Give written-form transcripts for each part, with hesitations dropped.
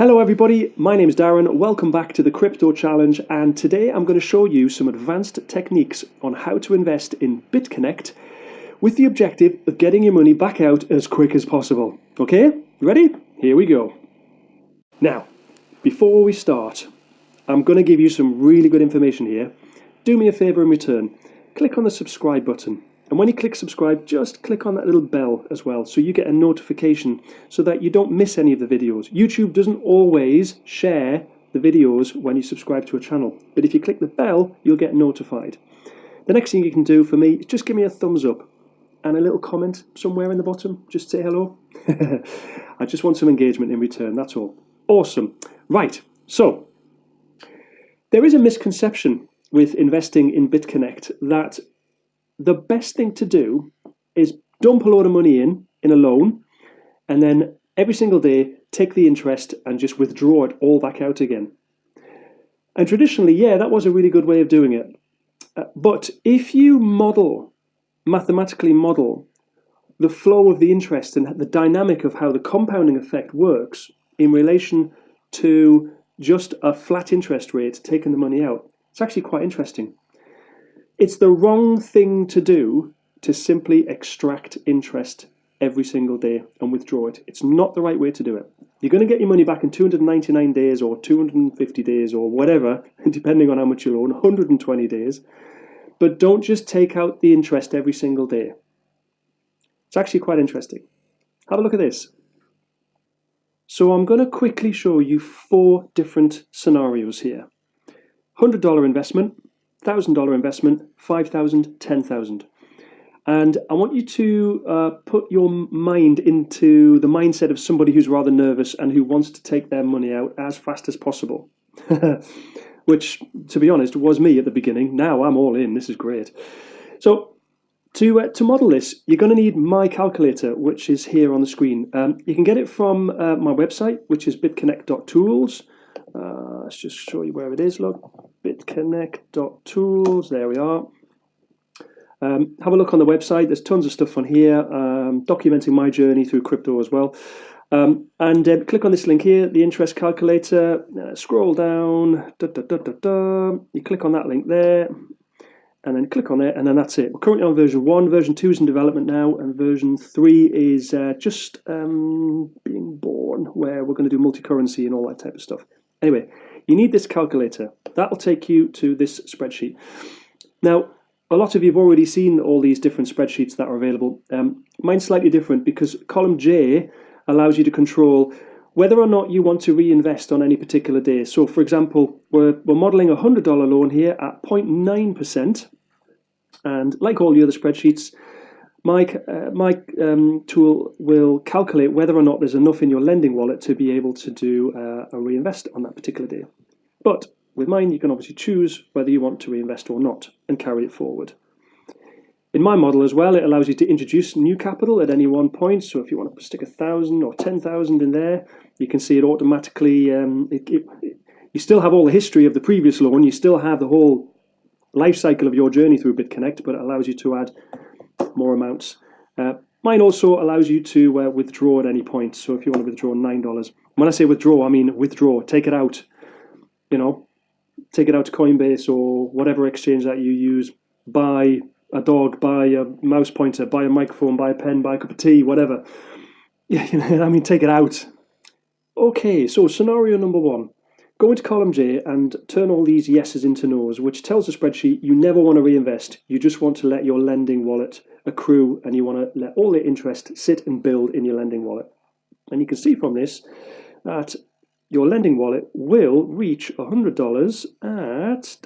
Hello everybody, my name is Darren, welcome back to the Crypto Challenge, and today I'm going to show you some advanced techniques on how to invest in BitConnect with the objective of getting your money back out as quick as possible. Okay, you ready? Here we go. Now, before we start, I'm going to give you some really good information here. Do me a favour in return, click on the subscribe button. And when you click subscribe, just click on that little bell as well so you get a notification so that you don't miss any of the videos. YouTube doesn't always share the videos when you subscribe to a channel, but if you click the bell, you'll get notified. The next thing you can do for me is just give me a thumbs up and a little comment somewhere in the bottom. Just say hello. I just want some engagement in return, that's all. Awesome. Right, so there is a misconception with investing in BitConnect that the best thing to do is dump a load of money in a loan, and then every single day take the interest and just withdraw it all back out again. And traditionally, yeah, that was a really good way of doing it. But if you mathematically model the flow of the interest and the dynamic of how the compounding effect works in relation to just a flat interest rate taking the money out, it's actually quite interesting. It's the wrong thing to do to simply extract interest every single day and withdraw it. It's not the right way to do it. You're going to get your money back in 299 days or 250 days or whatever, depending on how much you loan, 120 days. But don't just take out the interest every single day. It's actually quite interesting. Have a look at this. So I'm going to quickly show you 4 different scenarios here. $100 investment, $1,000 investment, $5,000, $10,000. And I want you to put your mind into the mindset of somebody who's rather nervous and who wants to take their money out as fast as possible. Which, to be honest, was me at the beginning. Now I'm all in. This is great. So to model this, you're going to need my calculator, which is here on the screen. You can get it from my website, which is bitconnect.tools. Let's just show you where it is. Look, bitconnect.tools. There we are. Have a look on the website. There's tons of stuff on here, documenting my journey through crypto as well. And click on this link here, the interest calculator. Scroll down. You click on that link there, and then click on it, and then that's it. We're currently on version 1. Version 2 is in development now, and version 3 is just being born, where we're going to do multi-currency and all that type of stuff. Anyway, you need this calculator. That'll take you to this spreadsheet. Now, a lot of you have already seen all these different spreadsheets that are available. Mine's slightly different because column J allows you to control whether or not you want to reinvest on any particular day. So, for example, we're modeling a $100 loan here at 0.9%. And like all the other spreadsheets, my tool will calculate whether or not there's enough in your lending wallet to be able to do a reinvest on that particular day. But with mine, you can obviously choose whether you want to reinvest or not and carry it forward. In my model as well, it allows you to introduce new capital at any one point. So if you want to stick 1,000 or 10,000 in there, you can see it automatically. You still have all the history of the previous loan. You still have the whole life cycle of your journey through BitConnect, but it allows you to add more amounts. Mine also allows you to withdraw at any point. So if you want to withdraw $9, when I say withdraw, I mean withdraw, take it out. You know, take it out to Coinbase or whatever exchange that you use. Buy a dog, buy a mouse pointer, buy a microphone, buy a pen, buy a cup of tea, whatever. Yeah, you know, I mean, take it out. Okay, so scenario number 1. Go into column J and turn all these yeses into nos, which tells the spreadsheet you never want to reinvest. You just want to let your lending wallet accrue, and you want to let all the interest sit and build in your lending wallet. And you can see from this that your lending wallet will reach $100 at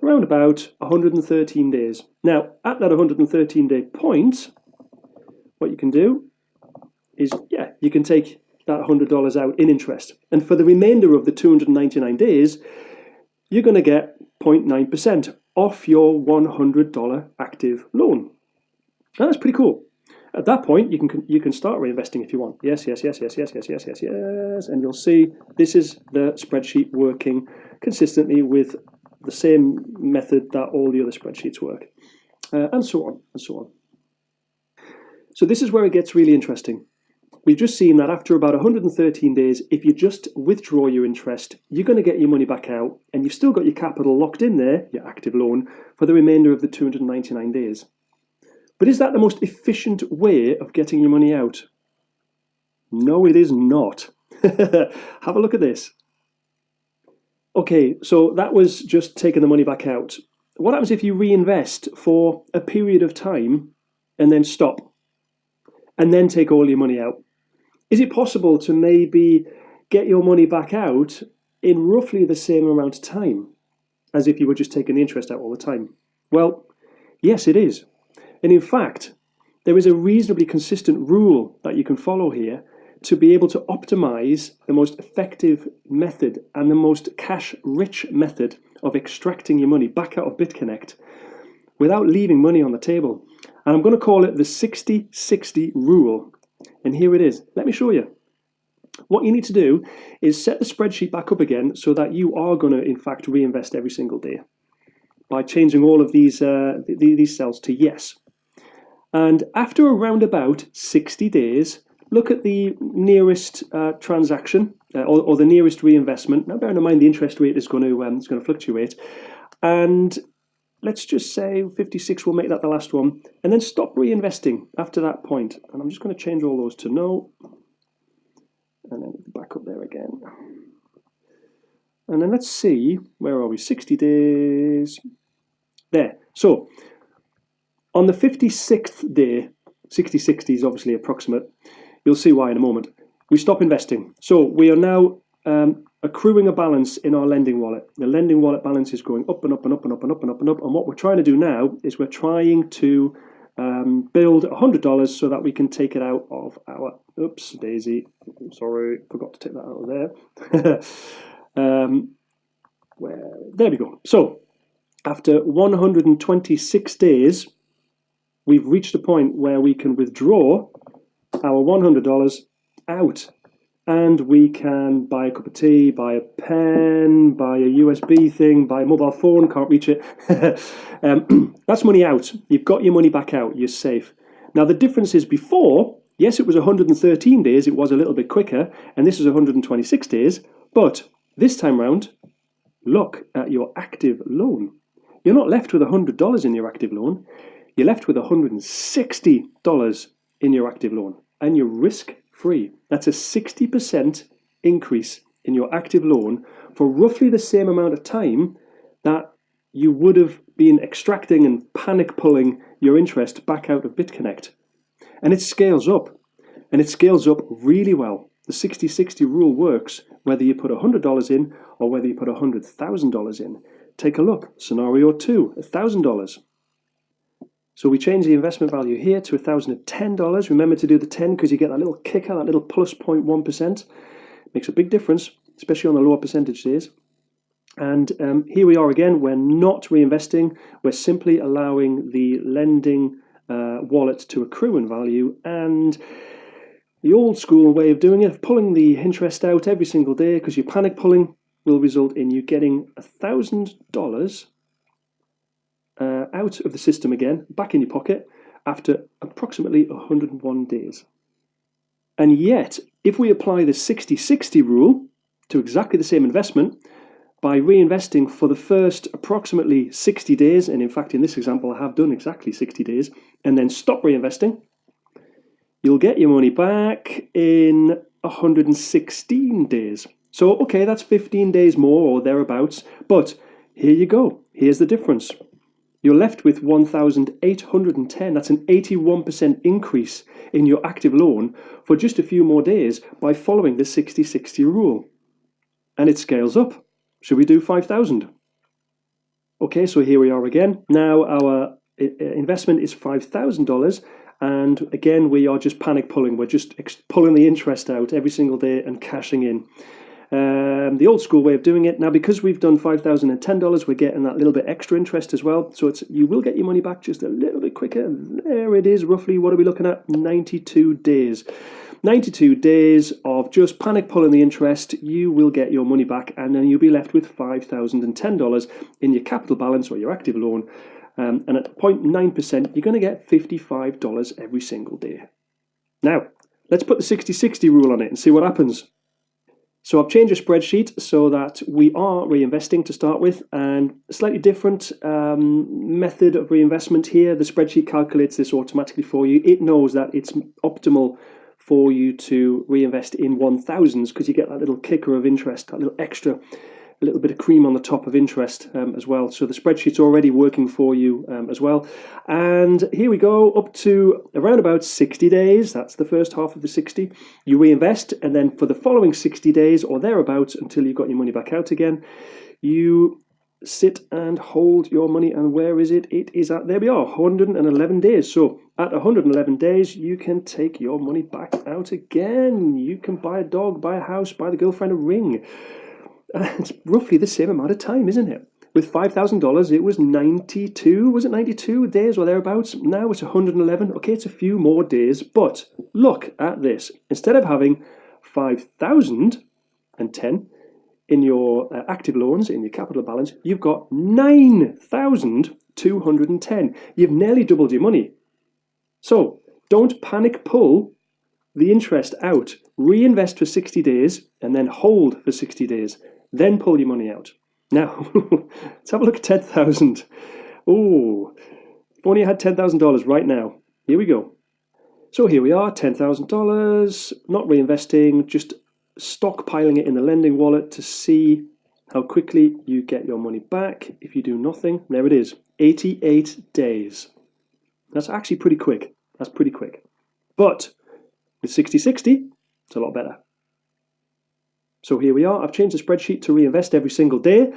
around about 113 days. Now, at that 113-day point, what you can do is, yeah, you can take that $100 out in interest. And for the remainder of the 299 days, you're going to get 0.9% off your $100 active loan. And that's pretty cool. At that point, you can start reinvesting if you want. Yes, and you'll see this is the spreadsheet working consistently with the same method that all the other spreadsheets work, and so on and so on. So this is where it gets really interesting. we've just seen that after about 113 days, if you just withdraw your interest, you're going to get your money back out, and you've still got your capital locked in there, your active loan, for the remainder of the 299 days. But is that the most efficient way of getting your money out? No, it is not. Have a look at this. Okay, so that was just taking the money back out. What happens if you reinvest for a period of time and then stop and then take all your money out? Is it possible to maybe get your money back out in roughly the same amount of time as if you were just taking the interest out all the time? Well, yes, it is. And in fact, there is a reasonably consistent rule that you can follow here to be able to optimize the most effective method and the most cash-rich method of extracting your money back out of BitConnect without leaving money on the table. And I'm going to call it the 60-60 rule. And here it is. Let me show you. What you need to do is set the spreadsheet back up again so that you are going to, in fact, reinvest every single day by changing all of these cells to yes. And after around about 60 days, look at the nearest transaction or the nearest reinvestment. Now, bearing in mind the interest rate is going to fluctuate, and let's just say 56 will make that the last one, and then stop reinvesting after that point. And I'm just going to change all those to no, and then back up there again. And then let's see, where are we? 60 days. There. So on the 56th day, 60-60 is obviously approximate. You'll see why in a moment. We stop investing. So we are now accruing a balance in our lending wallet. The lending wallet balance is going up and up and up and up and up and up and up. And what we're trying to do now is we're trying to build $100 so that we can take it out of our, oops, daisy, sorry, forgot to take that out of there. There we go. So after 126 days, we've reached a point where we can withdraw our $100 out, and we can buy a cup of tea, buy a pen, buy a USB thing, buy a mobile phone, can't reach it. That's money out. You've got your money back out, you're safe. Now the difference is before, yes, it was 113 days, it was a little bit quicker, and this is 126 days, but this time round, look at your active loan. You're not left with $100 in your active loan, you're left with $160 in your active loan, and you're risk-free. That's a 60% increase in your active loan for roughly the same amount of time that you would have been extracting and panic pulling your interest back out of BitConnect. And it scales up, and it scales up really well. The 60-60 rule works whether you put $100 in or whether you put $100,000 in. Take a look. Scenario 2, $1,000. So we change the investment value here to $1,010. Remember to do the 10 because you get that little kicker, that little plus 0.1%. Makes a big difference, especially on the lower percentage days. And here we are again. We're not reinvesting. We're simply allowing the lending wallet to accrue in value. And the old school way of doing it, of pulling the interest out every single day because you're panic pulling, will result in you getting $1,000 out of the system again, back in your pocket, after approximately 101 days. And yet, if we apply the 60-60 rule to exactly the same investment, by reinvesting for the first approximately 60 days, and in fact in this example I have done exactly 60 days, and then stop reinvesting, you'll get your money back in 116 days. So, okay, that's 15 days more or thereabouts, but here you go. Here's the difference. You're left with 1,810. That's an 81% increase in your active loan for just a few more days by following the 60-60 rule. And it scales up. Should we do 5,000? Okay, so here we are again. Now our investment is $5,000. And again, we are just panic pulling. We're just pulling the interest out every single day and cashing in. The old school way of doing it. Now, because we've done $5,010, we're getting that little bit extra interest as well. So you will get your money back just a little bit quicker. There it is, roughly. What are we looking at? 92 days. 92 days of just panic pulling the interest. You will get your money back, and then you'll be left with $5,010 in your capital balance or your active loan. And at 0.9%, you're going to get $55 every single day. Now, let's put the 60-60 rule on it and see what happens. So I've changed a spreadsheet so that we are reinvesting to start with, and a slightly different method of reinvestment here. The spreadsheet calculates this automatically for you. It knows that it's optimal for you to reinvest in 1000s because you get that little kicker of interest, that little extra, a little bit of cream on the top of interest as well. So the spreadsheet's already working for you as well. And here we go, up to around about 60 days. That's the first half of the 60. You reinvest, and then for the following 60 days or thereabouts until you've got your money back out again, you sit and hold your money. And where is it? It is at, there we are, 111 days. So at 111 days, you can take your money back out again. You can buy a dog, buy a house, buy the girlfriend a ring. It's roughly the same amount of time, isn't it? With $5,000, it was 92, was it 92 days or thereabouts? Now it's 111. Okay, it's a few more days, but look at this. Instead of having 5,010 in your active loans, in your capital balance, you've got 9,210. You've nearly doubled your money. So don't panic pull the interest out. Reinvest for 60 days and then hold for 60 days. Then pull your money out. Now, let's have a look at 10,000. Oh, if only I had $10,000 right now. Here we go. So here we are, $10,000, not reinvesting, just stockpiling it in the lending wallet to see how quickly you get your money back if you do nothing. There it is, 88 days. That's actually pretty quick. That's pretty quick. But with 60-60, it's a lot better. So here we are. I've changed the spreadsheet to reinvest every single day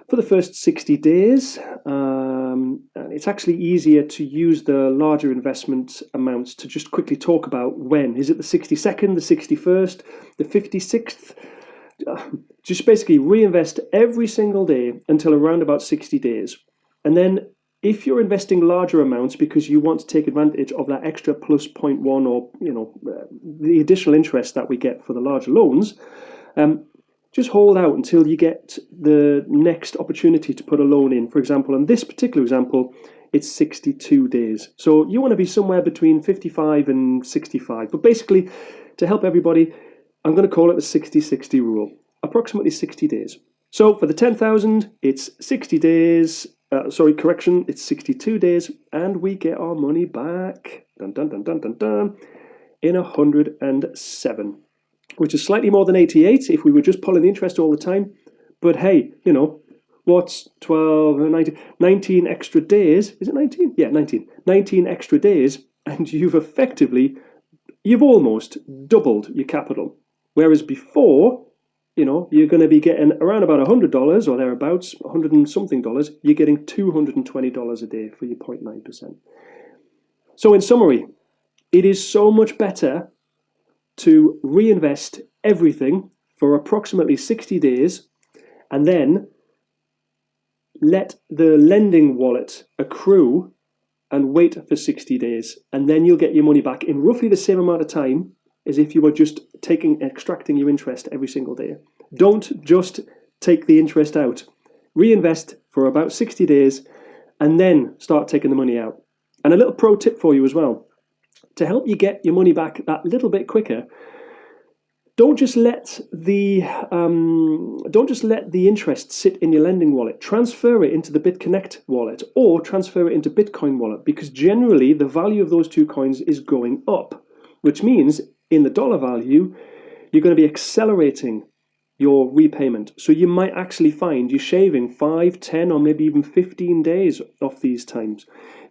for the first 60 days. And it's actually easier to use the larger investment amounts to just quickly talk about when. Is it the 62nd, the 61st, the 56th? Just basically reinvest every single day until around about 60 days. And then if you're investing larger amounts because you want to take advantage of that extra plus 0.1 or the additional interest that we get for the larger loans, just hold out until you get the next opportunity to put a loan in. For example, in this particular example, it's 62 days. So you want to be somewhere between 55 and 65. But basically, to help everybody, I'm going to call it the 60-60 rule, approximately 60 days. So for the 10,000, it's 60 days. It's 62 days, and we get our money back, dun, dun, dun, dun, dun, dun, in 107. Which is slightly more than 88 if we were just pulling the interest all the time. But hey, what's 12, 19 extra days? Is it 19? Yeah, 19. 19 extra days, and you've almost doubled your capital. Whereas before, you're going to be getting around about $100 or thereabouts, 100 and something dollars. You're getting $220 a day for your 0.9%. So in summary, it is so much better to reinvest everything for approximately 60 days and then let the lending wallet accrue and wait for 60 days. And then you'll get your money back in roughly the same amount of time as if you were just extracting your interest every single day. Don't just take the interest out. Reinvest for about 60 days and then start taking the money out. And a little pro tip for you as well. To help you get your money back that little bit quicker, don't just let the interest sit in your lending wallet. Transfer it into the bitconnect wallet or transfer it into Bitcoin wallet, because generally the value of those two coins is going up, which means in the dollar value you're going to be accelerating your repayment. So you might actually find you're shaving 5, 10, or maybe even 15 days off these times.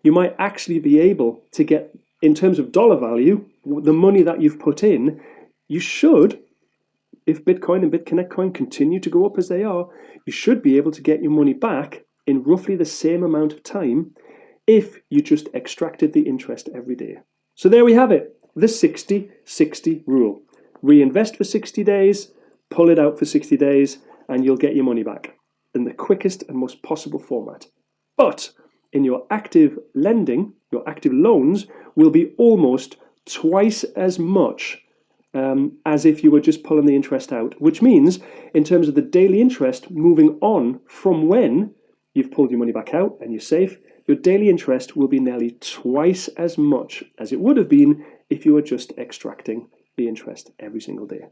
You might actually be able to get, in terms of dollar value, the money that you've put in, you should, if Bitcoin and BitConnect coin continue to go up as they are, you should be able to get your money back in roughly the same amount of time if you just extracted the interest every day. So there we have it, the 60-60 rule. Reinvest for 60 days, pull it out for 60 days, and you'll get your money back in the quickest and most possible format. But in your active lending, your active loans will be almost twice as much as if you were just pulling the interest out, which means in terms of the daily interest moving on from when you've pulled your money back out and you're safe, your daily interest will be nearly twice as much as it would have been if you were just extracting the interest every single day.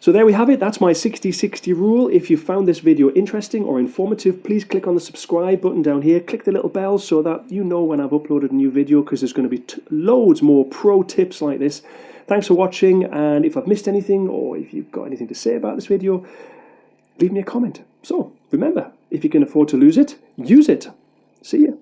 So there we have it. That's my 60-60 rule. If you found this video interesting or informative, please click on the subscribe button down here. Click the little bell so that you know when I've uploaded a new video, because there's going to be loads more pro tips like this. Thanks for watching, and if I've missed anything or if you've got anything to say about this video, leave me a comment. So remember, if you can afford to lose it, use it. See ya.